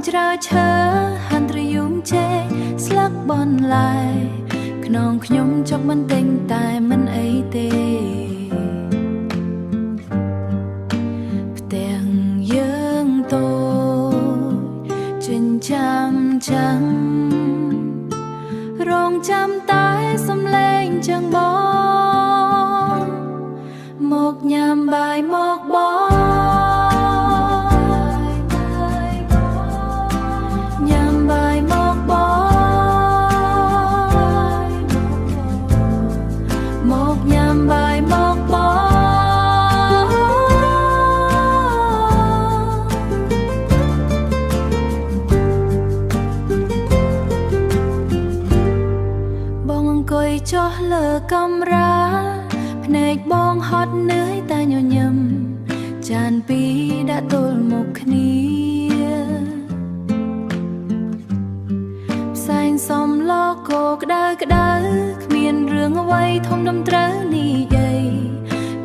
ច្រើឈើហាន់ត្រយូងជេស្លឹកបនឡាយខ្នងខ្ញុំចុកមិនទិញតែមិនអីទេផ្ទាំងយើងតូចចិញ្ចាំចាំ រងចាំតែសំឡេងចឹងបងមកញ៉ាំបាយមកបងញ៉ាំបាយមកបងមកញ៉ាំបាយមកបងអង្គុយចុះលើកំរាភ្នែកបងហត់នឿយតែញញឹមចានពីរដាក់ទល់មុខគ្នាផ្សែងសំឡកោក្តៅក្តៅគ្មានរឿងអ្វីធំដុំត្រូវនិយាយ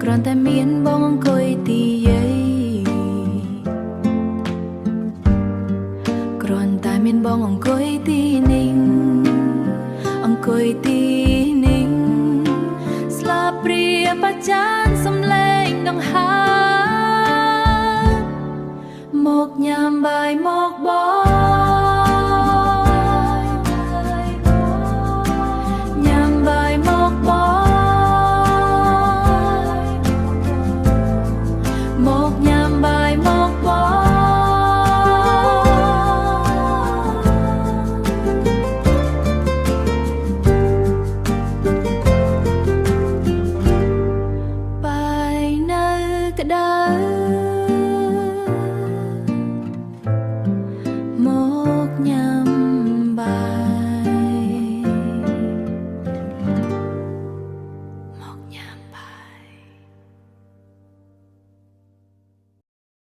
គ្រាន់តែមានបងអង្គុយទីយាយគ្រាន់តែមានបងអង្គុយទីនេះអង្គុយទីនេះស្លាបព្រាបចានសំឡេងដង្ហើមមកញ៉ាំបាយមក